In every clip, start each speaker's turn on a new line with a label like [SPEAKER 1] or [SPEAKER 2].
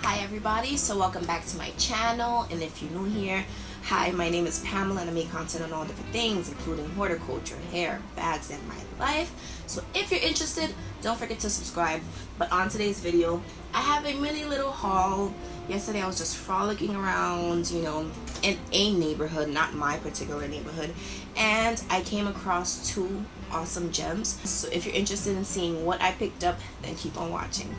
[SPEAKER 1] Hi everybody, so welcome back to my channel, and if you're new here, hi, my name is Pamela and I make content on all different things including horticulture, hair, bags, and my life. So if you're interested, don't forget to subscribe. But on today's video, I have a mini little haul. Yesterday I was just frolicking around, you know, in a neighborhood, not my particular neighborhood, and I came across two awesome gems. So if you're interested in seeing what I picked up, then keep on watching.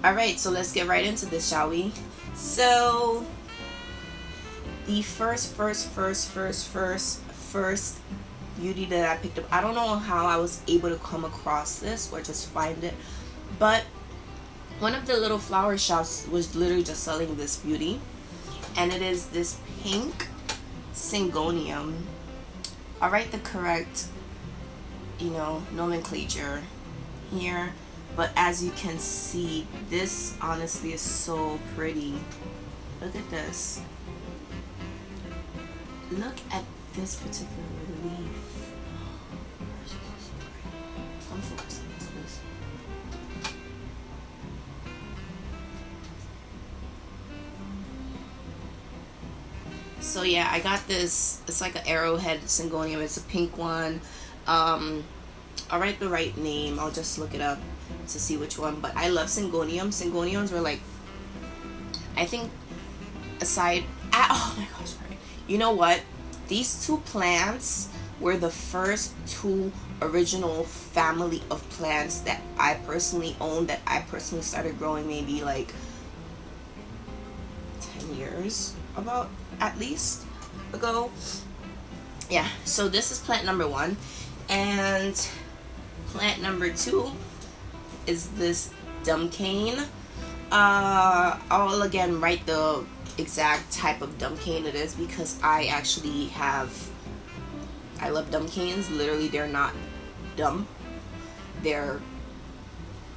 [SPEAKER 1] Alright, so let's get right into this, shall we? So the first beauty that I picked up, I don't know how I was able to come across this or just find it, but one of the little flower shops was literally just selling this beauty, and it is this pink Syngonium. I'll write the correct, you know, nomenclature here, but as you can see, this honestly is so pretty. Look at this. Look at this particular leaf. I'm focusing on this. So yeah, I got this. It's like an arrowhead Syngonium. It's a pink one. I'll write the right name. I'll just look it up to see which one. But I love Syngonium. Syngoniums were like, I think, oh my gosh, sorry. You know what? These two plants were the first two original family of plants that I personally owned, that I personally started growing maybe like 10 years about at least ago. Yeah, so this is plant number one, and plant number two is this Dumbcane. I'll again write the exact type of Dumbcane it is, because I love Dumbcanes. Literally, they're not dumb, they're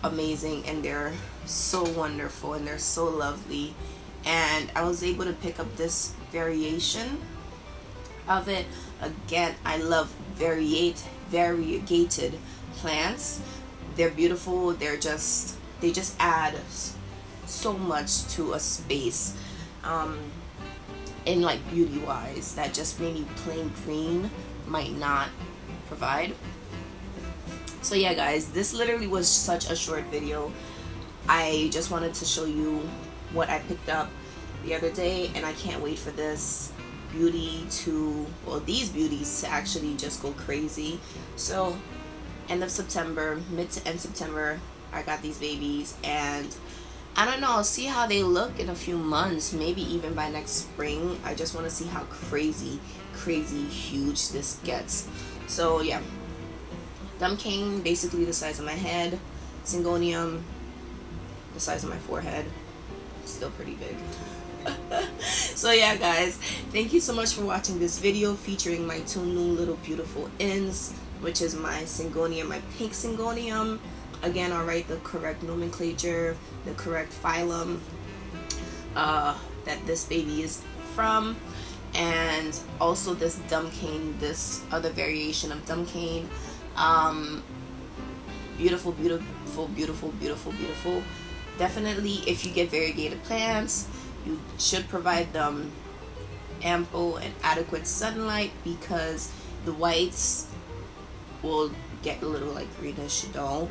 [SPEAKER 1] amazing, and they're so wonderful, and they're so lovely. And I was able to pick up this variation of it. Again, I love variegated plants. They're beautiful. They just add so much to a space, in like beauty wise, that just maybe plain green might not provide. So yeah guys, this literally was such a short video. I just wanted to show you what I picked up the other day, and I can't wait for this beauty to, well, these beauties to actually just go crazy. So end of September, mid to end September, I got these babies, and I don't know, I'll see how they look in a few months, maybe even by next spring. I just want to see how crazy huge this gets. So yeah, Dumbcane basically the size of my head, Syngonium the size of my forehead, still pretty big. So yeah guys, thank you so much for watching this video featuring my two new little beautiful ends, which is my Syngonium, my pink Syngonium. Again, I'll write the correct nomenclature, the correct phylum that this baby is from, and also this Dumbcane, this other variation of Dumbcane. Beautiful. Definitely, if you get variegated plants, you should provide them ample and adequate sunlight, because the whites will get a little like greenish dull.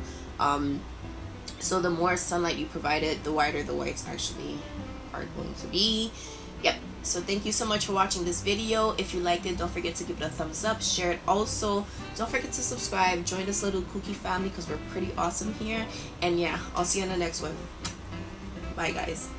[SPEAKER 1] So the more sunlight you provide it, the whiter the whites actually are going to be. Yep. So thank you so much for watching this video. If you liked it, don't forget to give it a thumbs up, share it. Also, don't forget to subscribe, join this little kooky family, because we're pretty awesome here. And yeah, I'll see you in the next one. Bye guys.